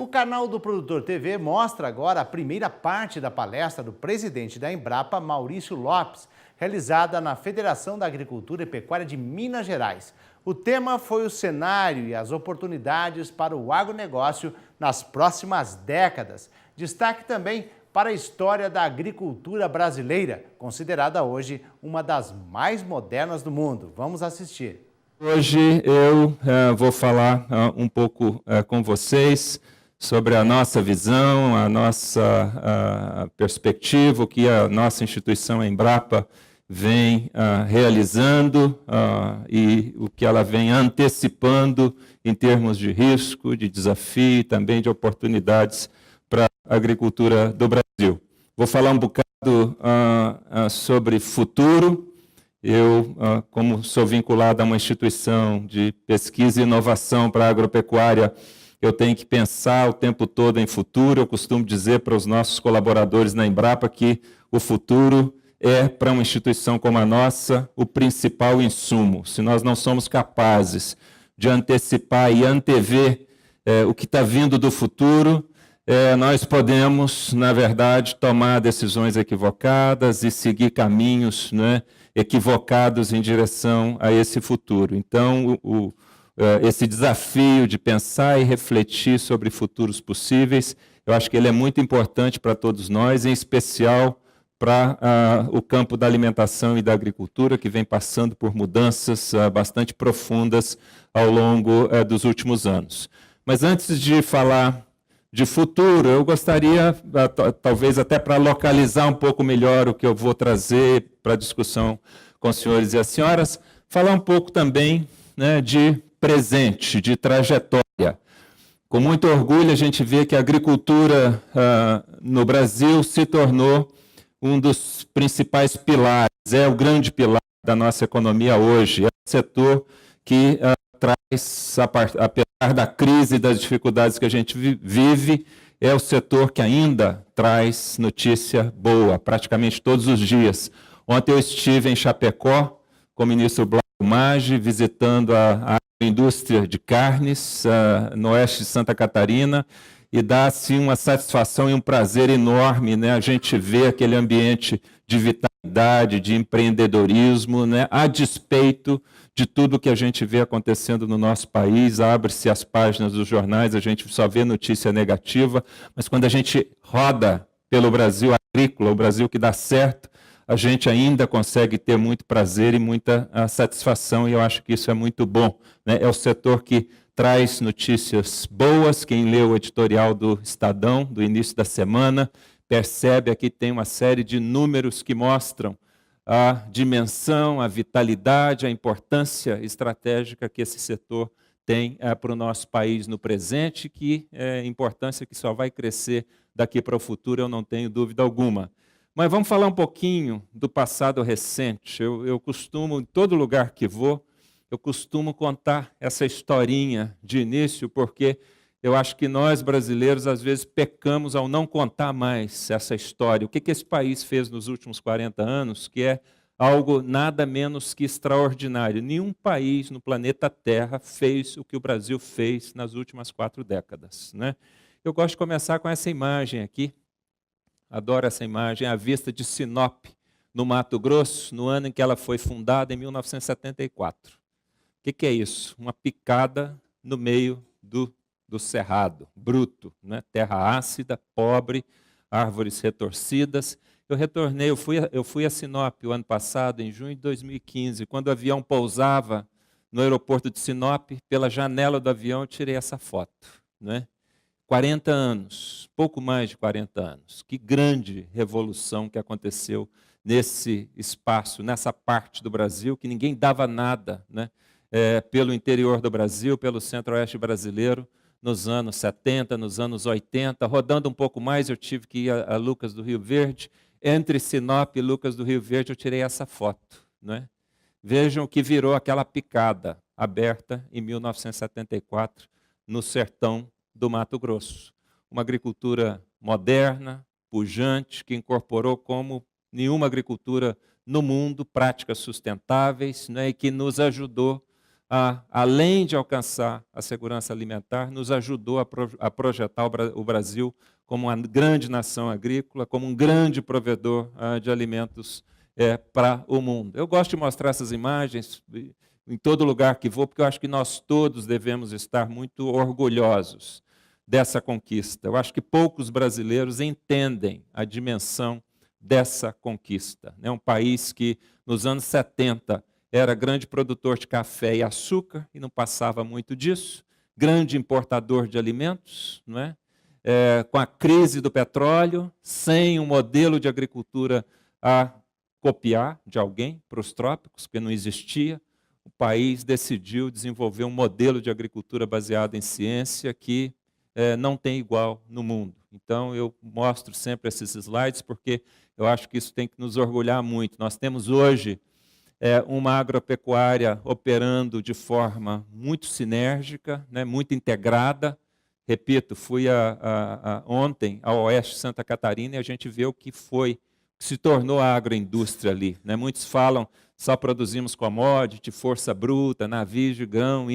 O canal do Produtor TV mostra agora a primeira parte da palestra do presidente da Embrapa, Maurício Lopes, realizada na Federação da Agricultura e Pecuária de Minas Gerais. O tema foi o cenário e as oportunidades para o agronegócio nas próximas décadas. Destaque também para a história da agricultura brasileira, considerada hoje uma das mais modernas do mundo. Vamos assistir. Hoje eu vou falar um pouco com vocês sobre a nossa visão, a nossa perspectiva, o que a nossa instituição, a Embrapa, vem realizando e o que ela vem antecipando em termos de risco, de desafio e também de oportunidades para a agricultura do Brasil. Vou falar um bocado sobre futuro. Eu, como sou vinculado a uma instituição de pesquisa e inovação para a agropecuária, eu tenho que pensar o tempo todo em futuro. Eu costumo dizer para os nossos colaboradores na Embrapa que o futuro é, para uma instituição como a nossa, o principal insumo. Se nós não somos capazes de antecipar e antever o que está vindo do futuro, nós podemos, na verdade, tomar decisões equivocadas e seguir caminhos, né, equivocados em direção a esse futuro. Então, esse desafio de pensar e refletir sobre futuros possíveis, eu acho que ele é muito importante para todos nós, em especial para o campo da alimentação e da agricultura, que vem passando por mudanças bastante profundas ao longo dos últimos anos. Mas antes de falar de futuro, eu gostaria, talvez até para localizar um pouco melhor o que eu vou trazer para a discussão com os senhores e as senhoras, falar um pouco também, né, de presente, de trajetória. Com muito orgulho, a gente vê que a agricultura no Brasil se tornou um dos principais pilares, é o grande pilar da nossa economia hoje, é um setor que traz, apesar da crise e das dificuldades que a gente vive, é o setor que ainda traz notícia boa, praticamente todos os dias. Ontem eu estive em Chapecó com o ministro Blanco Maggi, visitando a indústria de carnes no oeste de Santa Catarina, e dá assim, uma satisfação e um prazer enorme, né, a gente ver aquele ambiente de vitalidade, de empreendedorismo, né, a despeito de tudo que a gente vê acontecendo no nosso país. Abre-se as páginas dos jornais, a gente só vê notícia negativa, mas quando a gente roda pelo Brasil agrícola, o Brasil que dá certo, a gente ainda consegue ter muito prazer e muita satisfação, e eu acho que isso é muito bom, né? É o setor que traz notícias boas. Quem leu o editorial do Estadão, do início da semana, percebe aqui tem uma série de números que mostram a dimensão, a vitalidade, a importância estratégica que esse setor tem para o nosso país no presente, que é importância que só vai crescer daqui para o futuro, eu não tenho dúvida alguma. Mas vamos falar um pouquinho do passado recente. Eu costumo, em todo lugar que vou, eu costumo contar essa historinha de início, porque eu acho que nós, brasileiros, às vezes pecamos ao não contar mais essa história. O que esse país fez nos últimos 40 anos, que é algo nada menos que extraordinário. Nenhum país no planeta Terra fez o que o Brasil fez nas últimas 4 décadas, né? Eu gosto de começar com essa imagem aqui. Adoro essa imagem, a vista de Sinop, no Mato Grosso, no ano em que ela foi fundada, em 1974. O que é isso? Uma picada no meio do cerrado, bruto, né? Terra ácida, pobre, árvores retorcidas. Eu fui a Sinop o ano passado, em junho de 2015, quando o avião pousava no aeroporto de Sinop, pela janela do avião eu tirei essa foto, né? 40 anos, pouco mais de 40 anos. Que grande revolução que aconteceu nesse espaço, nessa parte do Brasil, que ninguém dava nada, né? Pelo interior do Brasil, pelo centro-oeste brasileiro, nos anos 70, nos anos 80. Rodando um pouco mais, eu tive que ir a Lucas do Rio Verde. Entre Sinop e Lucas do Rio Verde, eu tirei essa foto, né? Vejam que virou aquela picada aberta em 1974, no sertão do Mato Grosso. Uma agricultura moderna, pujante, que incorporou como nenhuma agricultura no mundo práticas sustentáveis, né, e que nos ajudou além de alcançar a segurança alimentar, nos ajudou a projetar o Brasil como uma grande nação agrícola, como um grande provedor de alimentos para o mundo. Eu gosto de mostrar essas imagens em todo lugar que vou, porque eu acho que nós todos devemos estar muito orgulhosos dessa conquista. Eu acho que poucos brasileiros entendem a dimensão dessa conquista. É um país que, nos anos 70, era grande produtor de café e açúcar, e não passava muito disso, grande importador de alimentos, não é? Com a crise do petróleo, sem um modelo de agricultura a copiar de alguém para os trópicos, porque não existia, o país decidiu desenvolver um modelo de agricultura baseado em ciência que não tem igual no mundo. Então, eu mostro sempre esses slides, porque eu acho que isso tem que nos orgulhar muito. Nós temos hoje uma agropecuária operando de forma muito sinérgica, né, muito integrada. Repito, fui ontem ao oeste de Santa Catarina e a gente vê o que se tornou a agroindústria ali. Né? Muitos falam, só produzimos commodity, força bruta, navios de grão,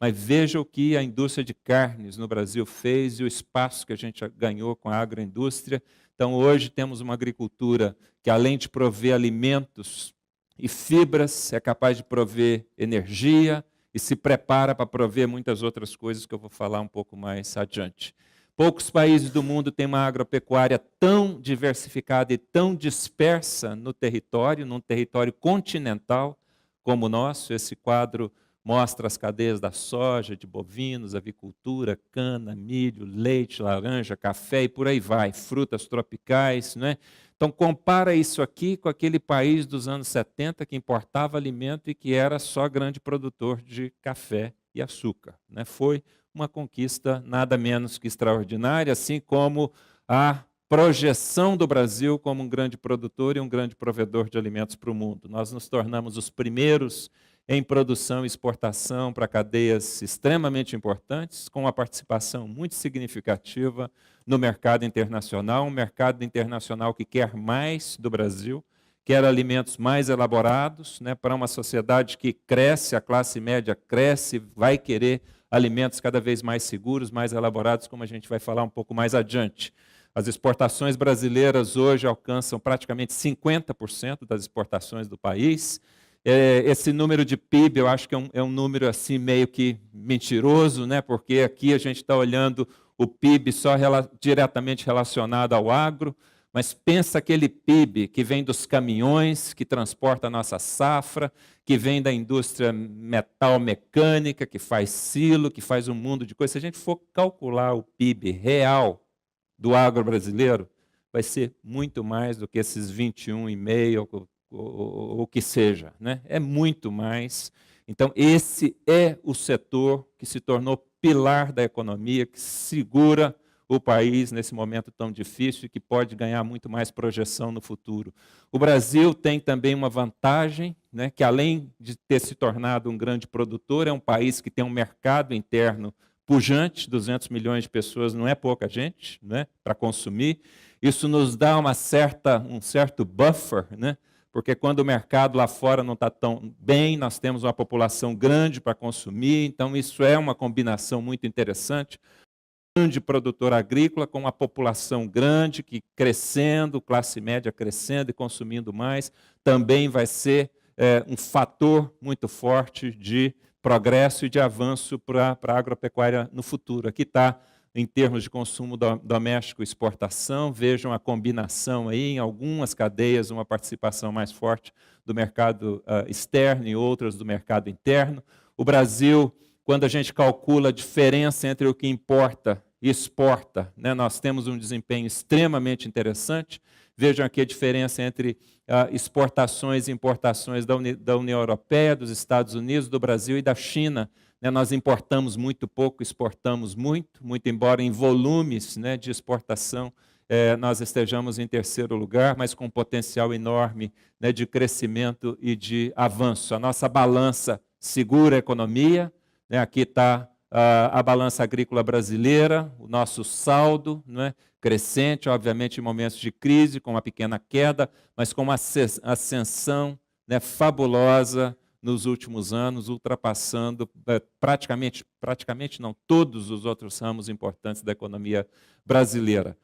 mas veja o que a indústria de carnes no Brasil fez e o espaço que a gente ganhou com a agroindústria. Então, hoje temos uma agricultura que, além de prover alimentos e fibras, é capaz de prover energia e se prepara para prover muitas outras coisas que eu vou falar um pouco mais adiante. Poucos países do mundo têm uma agropecuária tão diversificada e tão dispersa no território, num território continental como o nosso. Esse quadro mostra as cadeias da soja, de bovinos, avicultura, cana, milho, leite, laranja, café e por aí vai, frutas tropicais, não é? Então, compara isso aqui com aquele país dos anos 70 que importava alimento e que era só grande produtor de café e açúcar. Né? Foi uma conquista nada menos que extraordinária, assim como a projeção do Brasil como um grande produtor e um grande provedor de alimentos para o mundo. Nós nos tornamos os primeiros em produção e exportação para cadeias extremamente importantes, com uma participação muito significativa no mercado internacional, um mercado internacional que quer mais do Brasil, quer alimentos mais elaborados, né, para uma sociedade que cresce, a classe média cresce, vai querer alimentos cada vez mais seguros, mais elaborados, como a gente vai falar um pouco mais adiante. As exportações brasileiras hoje alcançam praticamente 50% das exportações do país. Esse número de PIB, eu acho que é um número assim meio que mentiroso, né? Porque aqui a gente está olhando o PIB só diretamente relacionado ao agro, mas pensa aquele PIB que vem dos caminhões, que transporta a nossa safra, que vem da indústria metal-mecânica, que faz silo, que faz um mundo de coisas. Se a gente for calcular o PIB real do agro brasileiro, vai ser muito mais do que esses 21,5%, ou o que seja. Né? É muito mais. Então, esse é o setor que se tornou pilar da economia, que segura o país nesse momento tão difícil e que pode ganhar muito mais projeção no futuro. O Brasil tem também uma vantagem, né, que além de ter se tornado um grande produtor, é um país que tem um mercado interno pujante, 200 milhões de pessoas não é pouca gente, né, para consumir. Isso nos dá um certo buffer, né, porque quando o mercado lá fora não está tão bem, nós temos uma população grande para consumir, então isso é uma combinação muito interessante. Grande produtor agrícola com uma população grande que crescendo, classe média crescendo e consumindo mais, também vai ser um fator muito forte de progresso e de avanço para a agropecuária no futuro. Aqui está, em termos de consumo doméstico e exportação, vejam a combinação aí, em algumas cadeias, uma participação mais forte do mercado externo e outras do mercado interno. O Brasil, quando a gente calcula a diferença entre o que importa e exporta, né, nós temos um desempenho extremamente interessante. Vejam aqui a diferença entre exportações e importações da União Europeia, dos Estados Unidos, do Brasil e da China. Né, nós importamos muito pouco, exportamos muito, muito embora em volumes, né, de exportação nós estejamos em terceiro lugar, mas com um potencial enorme, né, de crescimento e de avanço. A nossa balança segura a economia, né, aqui está a balança agrícola brasileira, o nosso saldo, né, crescente, obviamente em momentos de crise, com uma pequena queda, mas com uma ascensão, né, fabulosa nos últimos anos, ultrapassando praticamente não, todos os outros ramos importantes da economia brasileira.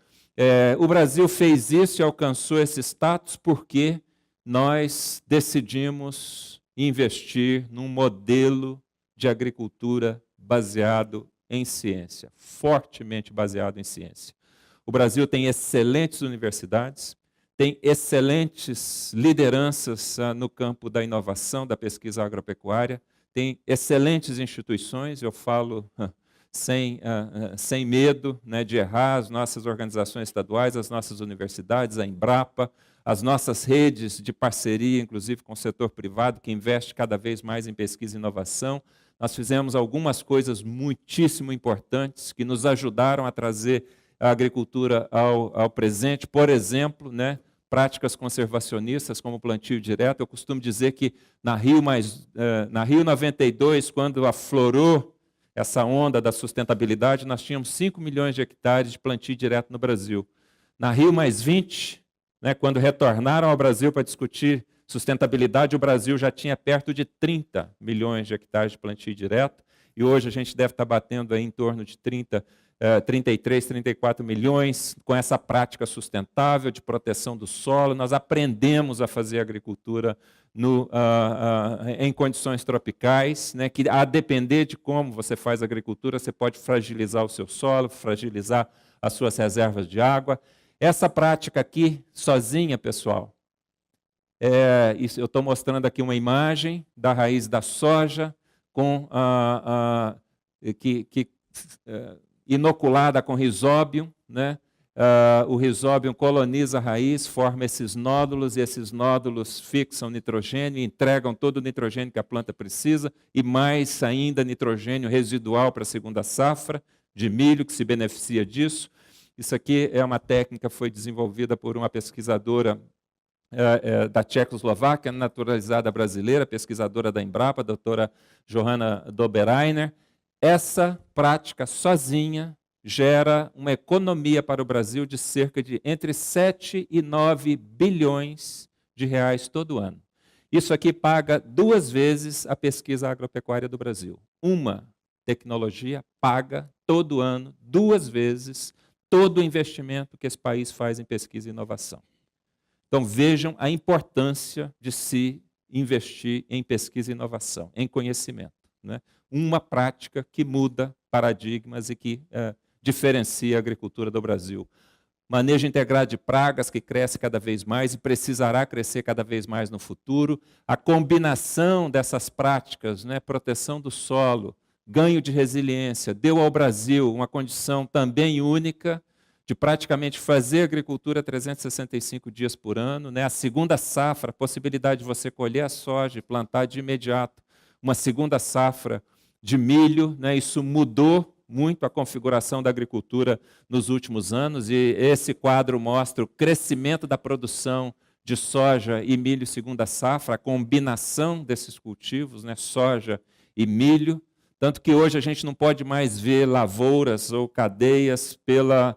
O Brasil fez isso e alcançou esse status porque nós decidimos investir num modelo de agricultura baseado em ciência, fortemente baseado em ciência. O Brasil tem excelentes universidades, tem excelentes lideranças no campo da inovação, da pesquisa agropecuária, tem excelentes instituições, eu falo sem medo, né, de errar, as nossas organizações estaduais, as nossas universidades, a Embrapa, as nossas redes de parceria, inclusive com o setor privado, que investe cada vez mais em pesquisa e inovação. Nós fizemos algumas coisas muitíssimo importantes que nos ajudaram a trazer a agricultura ao presente. Por exemplo, né, práticas conservacionistas como plantio direto. Eu costumo dizer que na Rio 92, quando aflorou essa onda da sustentabilidade, nós tínhamos 5 milhões de hectares de plantio direto no Brasil. Na Rio +20, né, quando retornaram ao Brasil para discutir sustentabilidade, o Brasil já tinha perto de 30 milhões de hectares de plantio direto, e hoje a gente deve estar batendo aí em torno de 33, 34 milhões, com essa prática sustentável de proteção do solo. Nós aprendemos a fazer agricultura em condições tropicais, né, que a depender de como você faz agricultura, você pode fragilizar o seu solo, fragilizar as suas reservas de água. Essa prática aqui, sozinha, pessoal, eu estou mostrando aqui uma imagem da raiz da soja inoculada com risóbio, né? O risóbio coloniza a raiz, forma esses nódulos, e esses nódulos fixam nitrogênio, entregam todo o nitrogênio que a planta precisa, e mais ainda nitrogênio residual para a segunda safra de milho, que se beneficia disso. Isso aqui é uma técnica que foi desenvolvida por uma pesquisadora da Tchecoslováquia, naturalizada brasileira, pesquisadora da Embrapa, a doutora Johanna Doberainer. Essa prática sozinha gera uma economia para o Brasil de cerca de entre 7 e 9 bilhões de reais todo ano. Isso aqui paga 2 vezes a pesquisa agropecuária do Brasil. Uma tecnologia paga todo ano 2 vezes todo o investimento que esse país faz em pesquisa e inovação. Então vejam a importância de se investir em pesquisa e inovação, em conhecimento, né? Uma prática que muda paradigmas e que diferencia a agricultura do Brasil. Manejo integrado de pragas, que cresce cada vez mais e precisará crescer cada vez mais no futuro. A combinação dessas práticas, né, proteção do solo, ganho de resiliência, deu ao Brasil uma condição também única de praticamente fazer agricultura 365 dias por ano, né? A segunda safra, a possibilidade de você colher a soja e plantar de imediato uma segunda safra de milho, né? Isso mudou muito a configuração da agricultura nos últimos anos, e esse quadro mostra o crescimento da produção de soja e milho segunda safra, a combinação desses cultivos, né? Soja e milho, tanto que hoje a gente não pode mais ver lavouras ou cadeias pela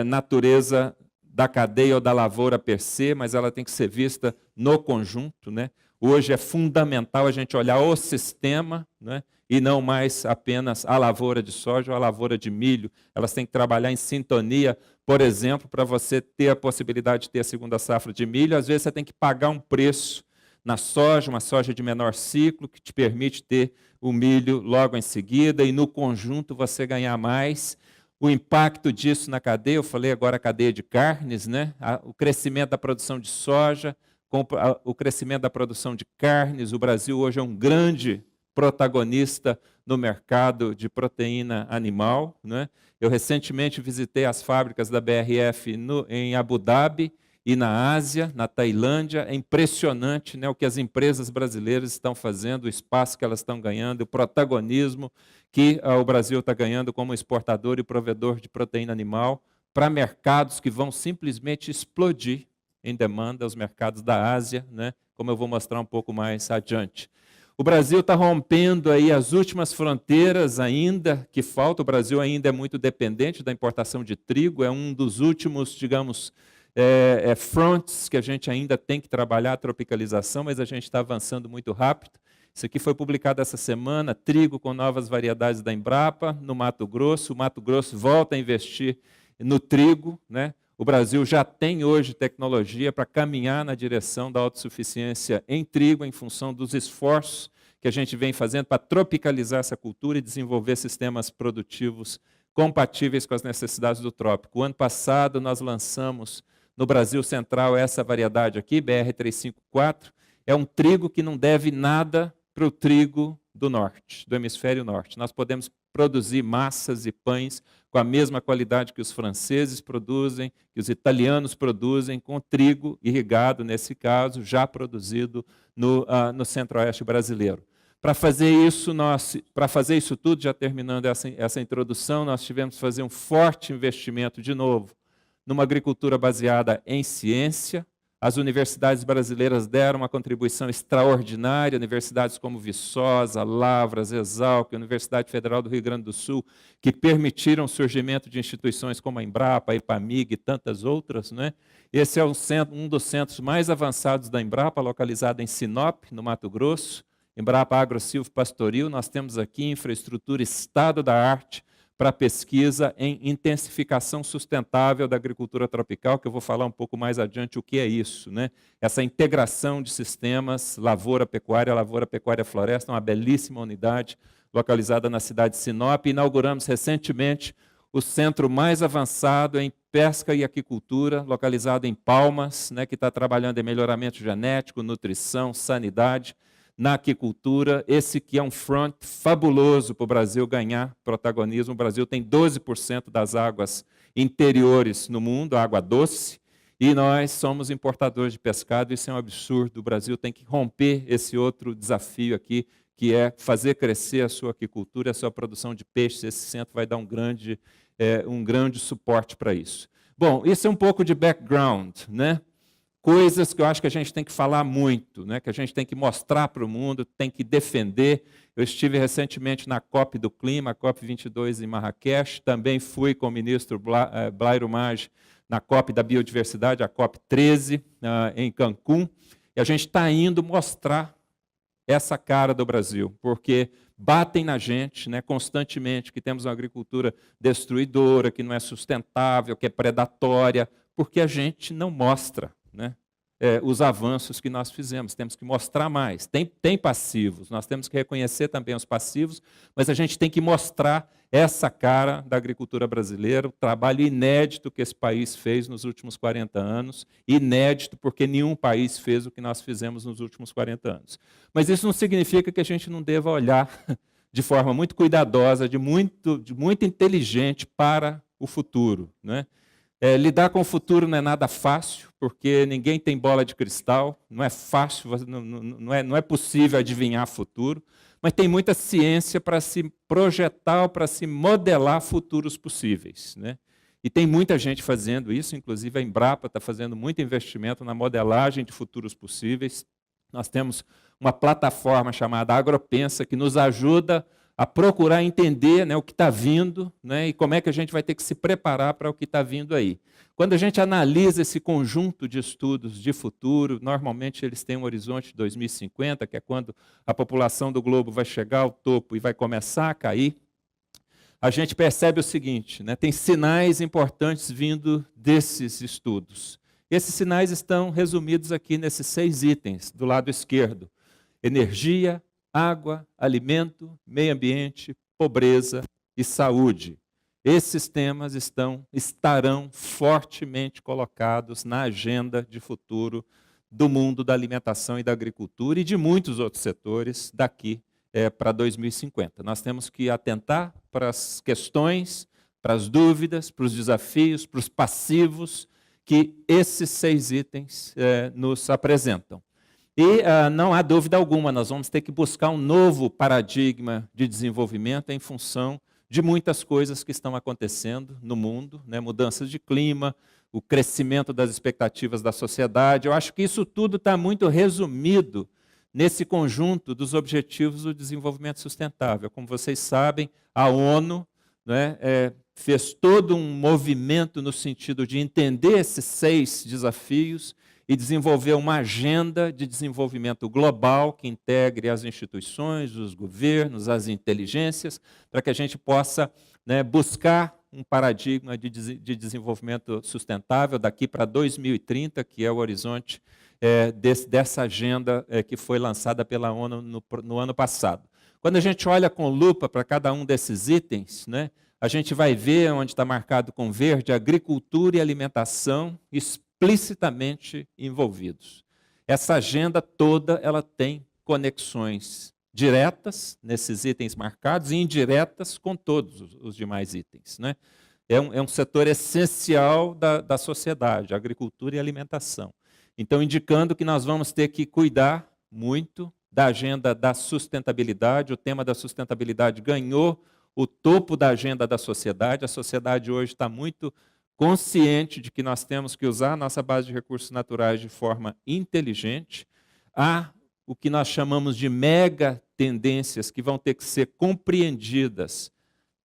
natureza da cadeia ou da lavoura per se, mas ela tem que ser vista no conjunto, né? Hoje é fundamental a gente olhar o sistema, né, e não mais apenas a lavoura de soja ou a lavoura de milho. Elas têm que trabalhar em sintonia. Por exemplo, para você ter a possibilidade de ter a segunda safra de milho, às vezes você tem que pagar um preço na soja, uma soja de menor ciclo, que te permite ter o milho logo em seguida, e no conjunto você ganhar mais. O impacto disso na cadeia, eu falei agora a cadeia de carnes, né? O crescimento da produção de soja, com o crescimento da produção de carnes. O Brasil hoje é um grande protagonista no mercado de proteína animal, né? Eu recentemente visitei as fábricas da BRF em Abu Dhabi e na Ásia, na Tailândia. É impressionante, né, o que as empresas brasileiras estão fazendo, o espaço que elas estão ganhando, o protagonismo que o Brasil está ganhando como exportador e provedor de proteína animal para mercados que vão simplesmente explodir em demanda, os mercados da Ásia, né, como eu vou mostrar um pouco mais adiante. O Brasil está rompendo aí as últimas fronteiras ainda que faltam. O Brasil ainda é muito dependente da importação de trigo, é um dos últimos, digamos, fronts que a gente ainda tem que trabalhar, a tropicalização, mas a gente está avançando muito rápido. Isso aqui foi publicado essa semana, trigo com novas variedades da Embrapa, no Mato Grosso. O Mato Grosso volta a investir no trigo, né? O Brasil já tem hoje tecnologia para caminhar na direção da autossuficiência em trigo, em função dos esforços que a gente vem fazendo para tropicalizar essa cultura e desenvolver sistemas produtivos compatíveis com as necessidades do trópico. O ano passado nós lançamos no Brasil Central essa variedade aqui, BR-354, é um trigo que não deve nada para o trigo do norte, do hemisfério norte. Nós podemos produzir massas e pães com a mesma qualidade que os franceses produzem, que os italianos produzem, com trigo irrigado, nesse caso, já produzido no centro-oeste brasileiro. Para fazer isso tudo, já terminando essa introdução, nós tivemos que fazer um forte investimento, de novo, numa agricultura baseada em ciência. As universidades brasileiras deram uma contribuição extraordinária, universidades como Viçosa, Lavras, Exalc, Universidade Federal do Rio Grande do Sul, que permitiram o surgimento de instituições como a Embrapa, a Ipamig e tantas outras, né? Esse é um dos centros mais avançados da Embrapa, localizado em Sinop, no Mato Grosso. Embrapa Agrosilvo Pastoril, nós temos aqui infraestrutura estado-da-arte para pesquisa em intensificação sustentável da agricultura tropical, que eu vou falar um pouco mais adiante o que é isso, né? Essa integração de sistemas lavoura-pecuária, lavoura-pecuária-floresta, uma belíssima unidade localizada na cidade de Sinop. Inauguramos recentemente o centro mais avançado em pesca e aquicultura, localizado em Palmas, né, que está trabalhando em melhoramento genético, nutrição, sanidade, na aquicultura. Esse que é um front fabuloso para o Brasil ganhar protagonismo. O Brasil tem 12% das águas interiores no mundo, água doce, e nós somos importadores de pescado. Isso é um absurdo. O Brasil tem que romper esse outro desafio aqui, que é fazer crescer a sua aquicultura, a sua produção de peixes. Esse centro vai dar um grande suporte para isso. Bom, isso é um pouco de background, né? Coisas que eu acho que a gente tem que falar muito, né? Que a gente tem que mostrar para o mundo, tem que defender. Eu estive recentemente na COP do Clima, a COP 22 em Marrakech, também fui com o ministro Blairo Maggi na COP da Biodiversidade, a COP 13, em Cancún, e a gente está indo mostrar essa cara do Brasil, porque batem na gente, né, constantemente, que temos uma agricultura destruidora, que não é sustentável, que é predatória, porque a gente não mostra, né, os avanços que nós fizemos. Temos que mostrar mais. Tem passivos, nós temos que reconhecer também os passivos, mas a gente tem que mostrar essa cara da agricultura brasileira, o trabalho inédito que esse país fez nos últimos 40 anos, inédito porque nenhum país fez o que nós fizemos nos últimos 40 anos. Mas isso não significa que a gente não deva olhar de forma muito cuidadosa, de muito inteligente para o futuro, né? Lidar com o futuro não é nada fácil, porque ninguém tem bola de cristal, não é fácil, não é possível adivinhar futuro, mas tem muita ciência para se projetar, para se modelar futuros possíveis, né? E tem muita gente fazendo isso, inclusive a Embrapa está fazendo muito investimento na modelagem de futuros possíveis. Nós temos uma plataforma chamada Agropensa, que nos ajuda a procurar entender, né, o que está vindo, né, e como é que a gente vai ter que se preparar para o que está vindo aí. Quando a gente analisa esse conjunto de estudos de futuro, normalmente eles têm um horizonte de 2050, que é quando a população do globo vai chegar ao topo e vai começar a cair. A gente percebe o seguinte, né, tem sinais importantes vindo desses estudos. Esses sinais estão resumidos aqui nesses 6 itens, do lado esquerdo: energia, água, alimento, meio ambiente, pobreza e saúde. Esses temas estarão fortemente colocados na agenda de futuro do mundo da alimentação e da agricultura e de muitos outros setores daqui para 2050. Nós temos que atentar para as questões, para as dúvidas, para os desafios, para os passivos que esses 6 itens nos apresentam. E não há dúvida alguma, nós vamos ter que buscar um novo paradigma de desenvolvimento em função de muitas coisas que estão acontecendo no mundo, né? Mudanças de clima, o crescimento das expectativas da sociedade. Eu acho que isso tudo está muito resumido nesse conjunto dos Objetivos do Desenvolvimento Sustentável. Como vocês sabem, a ONU, né, fez todo um movimento no sentido de entender esses 6 desafios e desenvolver uma agenda de desenvolvimento global que integre as instituições, os governos, as inteligências, para que a gente possa, né, buscar um paradigma de desenvolvimento sustentável daqui para 2030, que é o horizonte dessa agenda que foi lançada pela ONU no ano passado. Quando a gente olha com lupa para cada um desses itens, né, a gente vai ver onde está marcado com verde agricultura e alimentação explicitamente envolvidos. Essa agenda toda ela tem conexões diretas nesses itens marcados e indiretas com todos os demais itens, né? É um setor essencial da sociedade, agricultura e alimentação. Então, indicando que nós vamos ter que cuidar muito da agenda da sustentabilidade. O tema da sustentabilidade ganhou o topo da agenda da sociedade. A sociedade hoje está muito consciente de que nós temos que usar a nossa base de recursos naturais de forma inteligente. Há o que nós chamamos de mega tendências que vão ter que ser compreendidas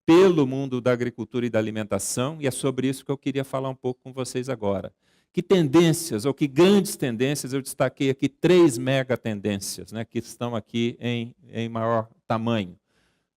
pelo mundo da agricultura e da alimentação, e é sobre isso que eu queria falar um pouco com vocês agora. Que tendências, ou que grandes tendências, eu destaquei aqui 3 mega tendências, né, que estão aqui em maior tamanho.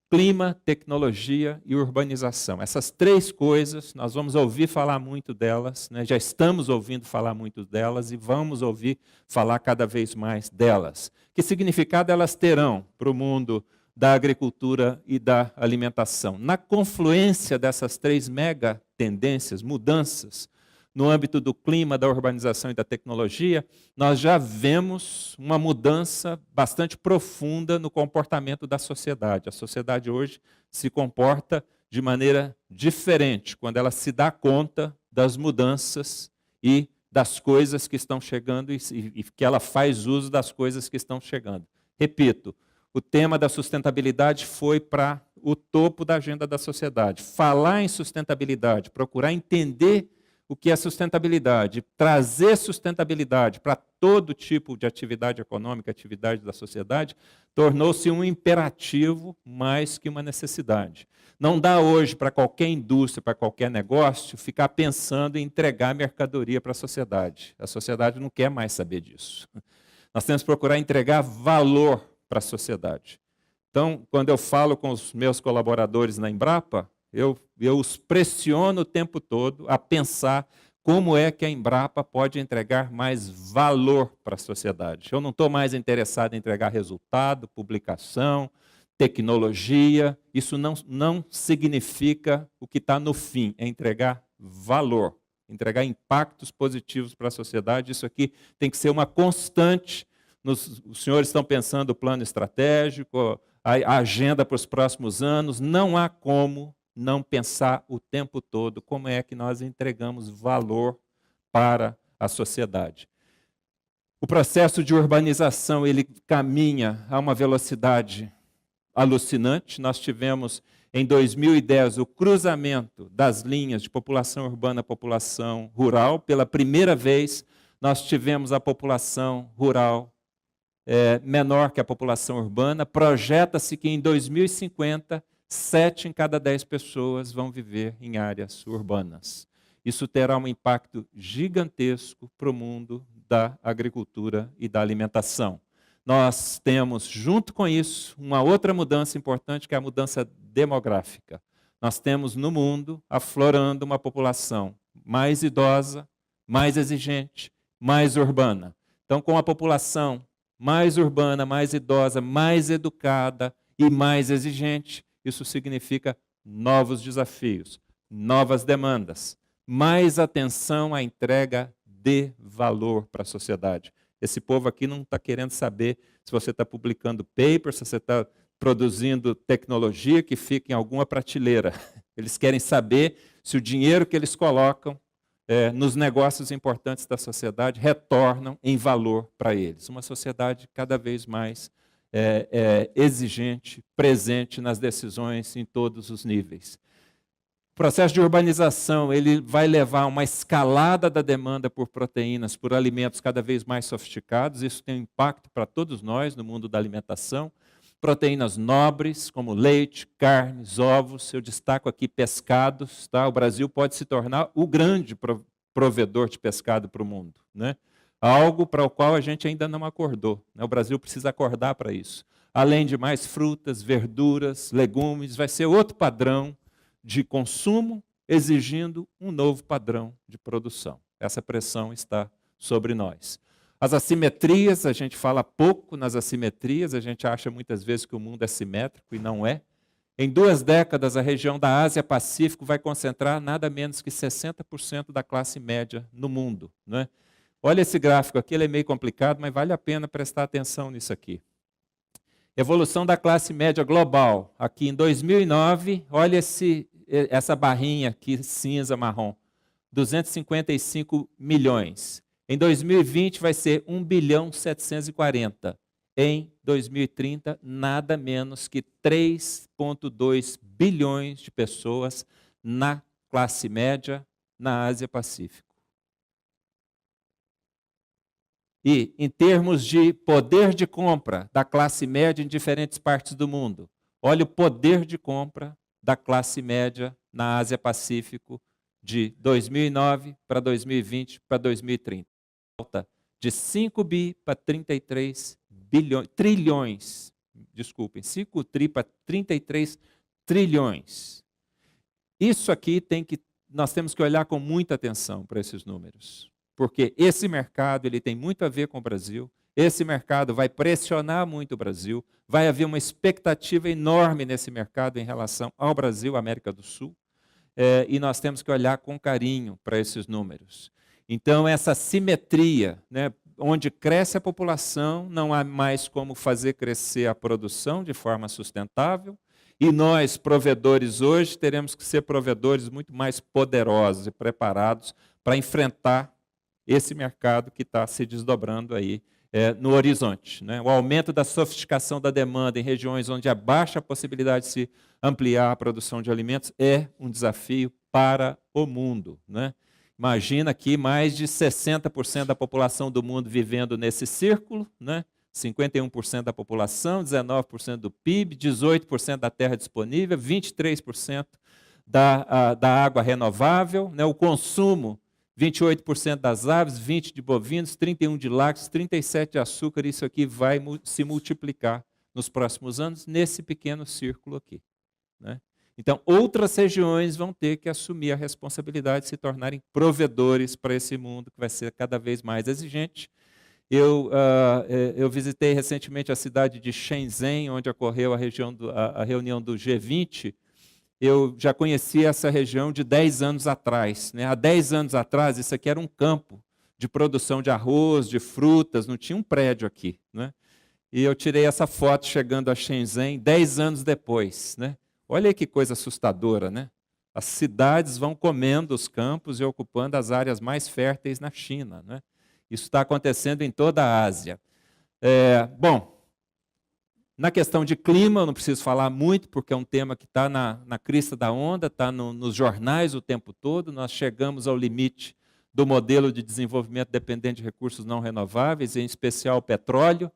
Clima, tecnologia e urbanização. Essas 3 coisas, nós vamos ouvir falar muito delas, né, já estamos ouvindo falar muito delas e vamos ouvir falar cada vez mais delas. Que significado elas terão para o mundo da agricultura e da alimentação? Na confluência dessas 3 mega tendências, mudanças, no âmbito do clima, da urbanização e da tecnologia, nós já vemos uma mudança bastante profunda no comportamento da sociedade. A sociedade hoje se comporta de maneira diferente quando ela se dá conta das mudanças e das coisas que estão chegando e que ela faz uso das coisas que estão chegando. Repito, o tema da sustentabilidade foi para o topo da agenda da sociedade. Falar em sustentabilidade, procurar entender o que é sustentabilidade, trazer sustentabilidade para todo tipo de atividade econômica, atividade da sociedade, tornou-se um imperativo mais que uma necessidade. Não dá hoje para qualquer indústria, para qualquer negócio, ficar pensando em entregar mercadoria para a sociedade. A sociedade não quer mais saber disso. Nós temos que procurar entregar valor para a sociedade. Então, quando eu falo com os meus colaboradores na Embrapa, eu os pressiono o tempo todo a pensar como é que a Embrapa pode entregar mais valor para a sociedade. Eu não estou mais interessado em entregar resultado, publicação, tecnologia. Isso não significa o que está no fim, é entregar valor, entregar impactos positivos para a sociedade. Isso aqui tem que ser uma constante. Os senhores estão pensando o plano estratégico, a agenda para os próximos anos. Não há como não pensar o tempo todo como é que nós entregamos valor para a sociedade. O processo de urbanização ele caminha a uma velocidade alucinante. Nós tivemos, em 2010, o cruzamento das linhas de população urbana e população rural. Pela primeira vez, nós tivemos a população rural menor que a população urbana. Projeta-se que em 2050, 7 em cada 10 pessoas vão viver em áreas urbanas. Isso terá um impacto gigantesco para o mundo da agricultura e da alimentação. Nós temos, junto com isso, uma outra mudança importante, que é a mudança demográfica. Nós temos no mundo aflorando uma população mais idosa, mais exigente, mais urbana. Então, com a população mais urbana, mais idosa, mais educada e mais exigente, isso significa novos desafios, novas demandas, mais atenção à entrega de valor para a sociedade. Esse povo aqui não está querendo saber se você está publicando paper, se você está produzindo tecnologia que fica em alguma prateleira. Eles querem saber se o dinheiro que eles colocam nos negócios importantes da sociedade retornam em valor para eles. Uma sociedade cada vez mais exigente, presente nas decisões em todos os níveis. O processo de urbanização ele vai levar a uma escalada da demanda por proteínas, por alimentos cada vez mais sofisticados. Isso tem um impacto para todos nós no mundo da alimentação. proteínas nobres, como leite, carnes, ovos. Eu destaco aqui pescados. Tá? O Brasil pode se tornar o grande provedor de pescado para o mundo, né? Algo para o qual a gente ainda não acordou, né? O Brasil precisa acordar para isso. Além de mais frutas, verduras, legumes, vai ser outro padrão de consumo, exigindo um novo padrão de produção. Essa pressão está sobre nós. As assimetrias, a gente fala pouco nas assimetrias, a gente acha muitas vezes que o mundo é simétrico e não é. Em 2 décadas, a região da Ásia-Pacífico vai concentrar nada menos que 60% da classe média no mundo, né? Olha esse gráfico aqui, ele é meio complicado, mas vale a pena prestar atenção nisso aqui. Evolução da classe média global. Aqui em 2009, olha essa barrinha aqui, cinza, marrom. 255 milhões. Em 2020 vai ser 1.740 bilhão. Em 2030, nada menos que 3,2 bilhões de pessoas na classe média na Ásia-Pacífico. E, em termos de poder de compra da classe média em diferentes partes do mundo, olha o poder de compra da classe média na Ásia-Pacífico de 2009 para 2020 para 2030. Alta de 5 bi para 33 trilhões. Desculpem, 5 tri para 33 trilhões. Isso aqui nós temos que olhar com muita atenção para esses números. Porque esse mercado ele tem muito a ver com o Brasil, esse mercado vai pressionar muito o Brasil, vai haver uma expectativa enorme nesse mercado em relação ao Brasil, América do Sul, e nós temos que olhar com carinho para esses números. Então, essa simetria, né, onde cresce a população, não há mais como fazer crescer a produção de forma sustentável, e nós, provedores hoje, teremos que ser provedores muito mais poderosos e preparados para enfrentar esse mercado que está se desdobrando aí no horizonte, né? O aumento da sofisticação da demanda em regiões onde há baixa possibilidade de se ampliar a produção de alimentos é um desafio para o mundo, né? Imagina aqui mais de 60% da população do mundo vivendo nesse círculo, né? 51% da população, 19% do PIB, 18% da terra disponível, 23% da água renovável, né? O consumo 28% das aves, 20% de bovinos, 31% de lácteos, 37% de açúcar. Isso aqui vai se multiplicar nos próximos anos, nesse pequeno círculo aqui, né? Então, outras regiões vão ter que assumir a responsabilidade de se tornarem provedores para esse mundo, que vai ser cada vez mais exigente. Eu visitei recentemente a cidade de Shenzhen, onde ocorreu a reunião do G20. Eu já conhecia essa região de 10 anos atrás, né? Há 10 anos atrás, isso aqui era um campo de produção de arroz, de frutas, não tinha um prédio aqui, né? E eu tirei essa foto chegando a Shenzhen 10 anos depois, né? Olha aí que coisa assustadora, né? As cidades vão comendo os campos e ocupando as áreas mais férteis na China, né? Isso está acontecendo em toda a Ásia. Bom, na questão de clima, eu não preciso falar muito, porque é um tema que está na crista da onda, está nos jornais o tempo todo. Nós chegamos ao limite do modelo de desenvolvimento dependente de recursos não renováveis, em especial o petróleo.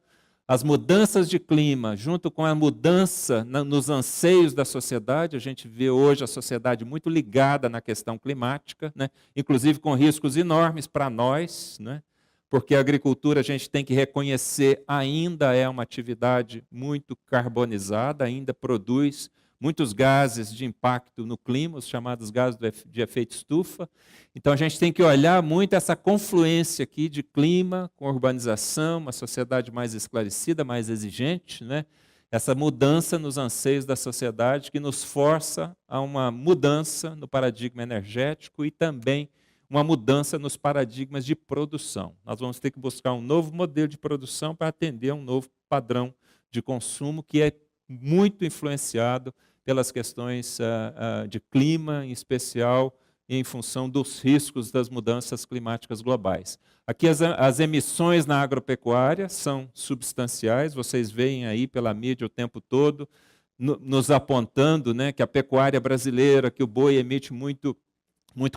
As mudanças de clima, junto com a mudança nos anseios da sociedade, a gente vê hoje a sociedade muito ligada na questão climática, né? Inclusive com riscos enormes para nós, né? Porque a agricultura, a gente tem que reconhecer, ainda é uma atividade muito carbonizada, ainda produz muitos gases de impacto no clima, os chamados gases de efeito estufa. Então, a gente tem que olhar muito essa confluência aqui de clima com urbanização, uma sociedade mais esclarecida, mais exigente, né? Essa mudança nos anseios da sociedade que nos força a uma mudança no paradigma energético e também uma mudança nos paradigmas de produção. Nós vamos ter que buscar um novo modelo de produção para atender a um novo padrão de consumo que é muito influenciado pelas questões de clima, em especial em função dos riscos das mudanças climáticas globais. Aqui as emissões na agropecuária são substanciais, vocês veem aí pela mídia o tempo todo, nos apontando, né, que a pecuária brasileira, que o boi emite muito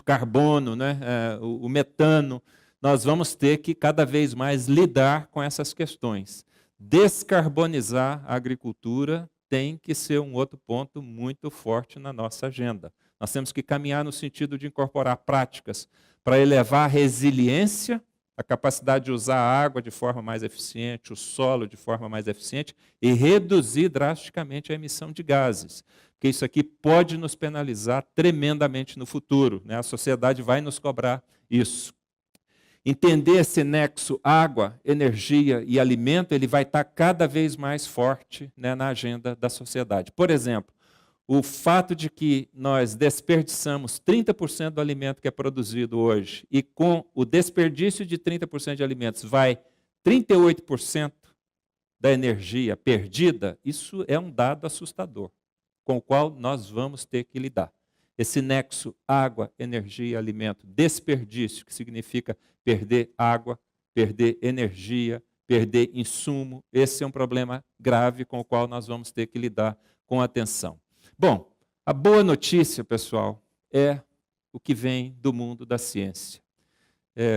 carbono, né, o metano. Nós vamos ter que cada vez mais lidar com essas questões. Descarbonizar a agricultura tem que ser um outro ponto muito forte na nossa agenda. Nós temos que caminhar no sentido de incorporar práticas para elevar a resiliência, a capacidade de usar a água de forma mais eficiente, o solo de forma mais eficiente e reduzir drasticamente a emissão de gases. Porque isso aqui pode nos penalizar tremendamente no futuro, né? A sociedade vai nos cobrar isso. Entender esse nexo água, energia e alimento, ele vai estar cada vez mais forte, né, na agenda da sociedade. Por exemplo, o fato de que nós desperdiçamos 30% do alimento que é produzido hoje e com o desperdício de 30% de alimentos vai 38% da energia perdida, isso é um dado assustador, com o qual nós vamos ter que lidar. Esse nexo água, energia, alimento, desperdício, que significa perder água, perder energia, perder insumo, esse é um problema grave com o qual nós vamos ter que lidar com atenção. Bom, a boa notícia, pessoal, é o que vem do mundo da ciência.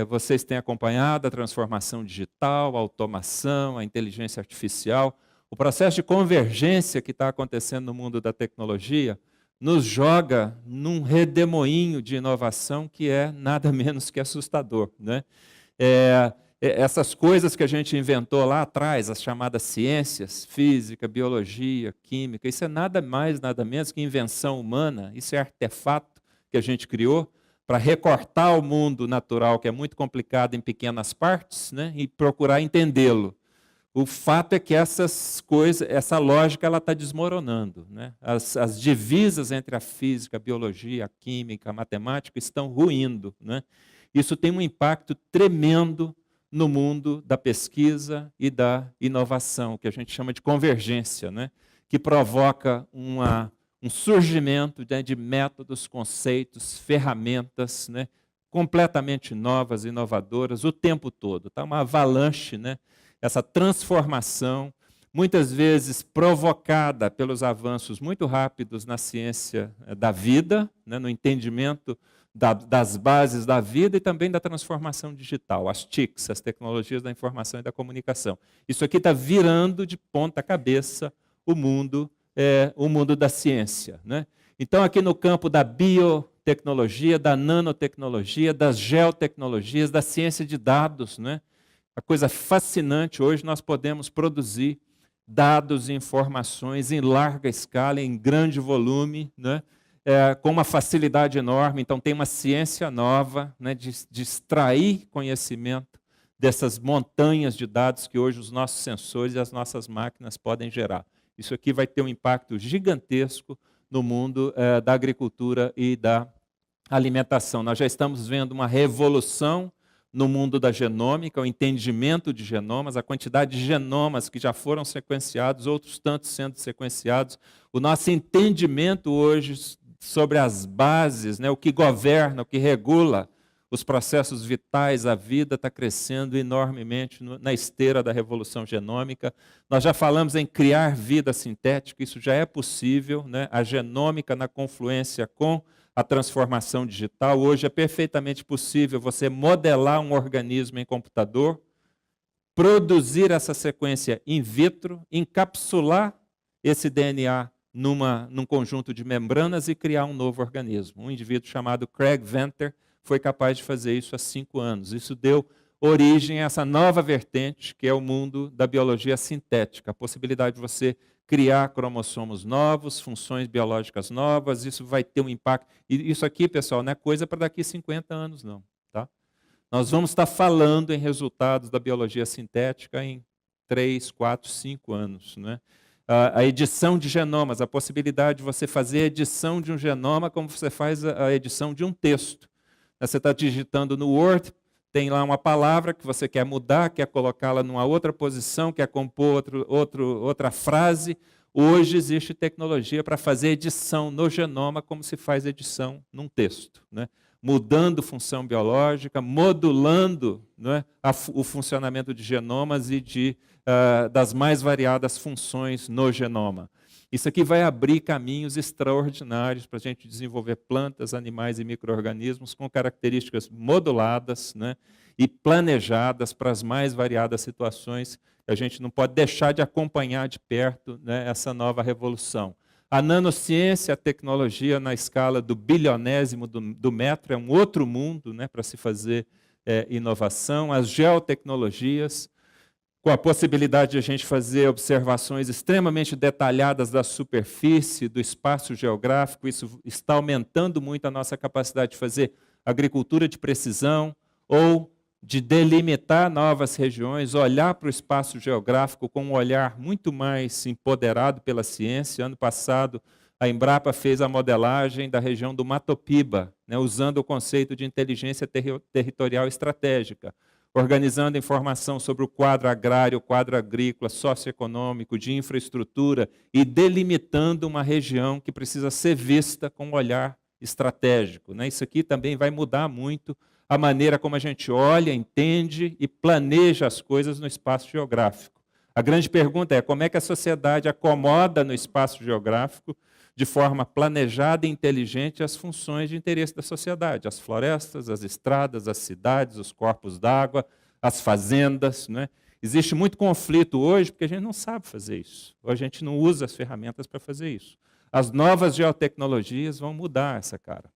Vocês têm acompanhado a transformação digital, a automação, a inteligência artificial, o processo de convergência que está acontecendo no mundo da tecnologia nos joga num redemoinho de inovação que é nada menos que assustador, né? Essas coisas que a gente inventou lá atrás, as chamadas ciências, física, biologia, química, isso é nada mais, nada menos que invenção humana, isso é artefato que a gente criou para recortar o mundo natural, que é muito complicado, em pequenas partes, né, e procurar entendê-lo. O fato é que essas coisas, essa lógica, ela está desmoronando, né? As divisas entre a física, a biologia, a química, a matemática estão ruindo, né? Isso tem um impacto tremendo no mundo da pesquisa e da inovação, que a gente chama de convergência, né? Que provoca um surgimento, né, de métodos, conceitos, ferramentas, né, completamente novas, inovadoras, o tempo todo. Está uma avalanche, né? Essa transformação, muitas vezes provocada pelos avanços muito rápidos na ciência da vida, né, no entendimento das bases da vida e também da transformação digital, as TICs, as tecnologias da informação e da comunicação. Isso aqui está virando de ponta cabeça o mundo da ciência, né? Então, aqui no campo da biotecnologia, da nanotecnologia, das geotecnologias, da ciência de dados, né? A coisa fascinante, hoje nós podemos produzir dados e informações em larga escala, em grande volume, né? Com uma facilidade enorme. Então, tem uma ciência nova, né, de extrair conhecimento dessas montanhas de dados que hoje os nossos sensores e as nossas máquinas podem gerar. Isso aqui vai ter um impacto gigantesco no mundo da agricultura e da alimentação. Nós já estamos vendo uma revolução no mundo da genômica, o entendimento de genomas, a quantidade de genomas que já foram sequenciados, outros tantos sendo sequenciados. O nosso entendimento hoje sobre as bases, né, o que governa, o que regula os processos vitais, a vida está crescendo enormemente na esteira da revolução genômica. Nós já falamos em criar vida sintética, isso já é possível, né? A genômica na confluência com a transformação digital. Hoje é perfeitamente possível você modelar um organismo em computador, produzir essa sequência in vitro, encapsular esse DNA num conjunto de membranas e criar um novo organismo. Um indivíduo chamado Craig Venter foi capaz de fazer isso há 5 anos. Isso deu origem a essa nova vertente, que é o mundo da biologia sintética, a possibilidade de você criar cromossomos novos, funções biológicas novas, isso vai ter um impacto. E isso aqui, pessoal, não é coisa para daqui a 50 anos, não. Tá? Nós vamos estar falando em resultados da biologia sintética em 3, 4, 5 anos. Né? A edição de genomas, a possibilidade de você fazer a edição de um genoma como você faz a edição de um texto. Você está digitando no Word, tem lá uma palavra que você quer mudar, quer colocá-la numa outra posição, quer compor outra frase. Hoje existe tecnologia para fazer edição no genoma como se faz edição num texto, né? Mudando função biológica, modulando, né, o funcionamento de genomas e das mais variadas funções no genoma. Isso aqui vai abrir caminhos extraordinários para a gente desenvolver plantas, animais e micro-organismos com características moduladas, né? e planejadas para as mais variadas situações. A gente não pode deixar de acompanhar de perto, né, essa nova revolução. A nanociência, a tecnologia na escala do bilionésimo do metro, é um outro mundo, né, para se fazer inovação. As geotecnologias, com a possibilidade de a gente fazer observações extremamente detalhadas da superfície, do espaço geográfico, isso está aumentando muito a nossa capacidade de fazer agricultura de precisão ou de delimitar novas regiões, olhar para o espaço geográfico com um olhar muito mais empoderado pela ciência. Ano passado, a Embrapa fez a modelagem da região do Mato Piba, né, usando o conceito de inteligência territorial estratégica, organizando informação sobre o quadro agrário, o quadro agrícola, socioeconômico, de infraestrutura e delimitando uma região que precisa ser vista com um olhar estratégico, né? Isso aqui também vai mudar muito a maneira como a gente olha, entende e planeja as coisas no espaço geográfico. A grande pergunta é como é que a sociedade acomoda no espaço geográfico de forma planejada e inteligente as funções de interesse da sociedade, as florestas, as estradas, as cidades, os corpos d'água, as fazendas, né? Existe muito conflito hoje porque a gente não sabe fazer isso, ou a gente não usa as ferramentas para fazer isso. As novas geotecnologias vão mudar essa cara.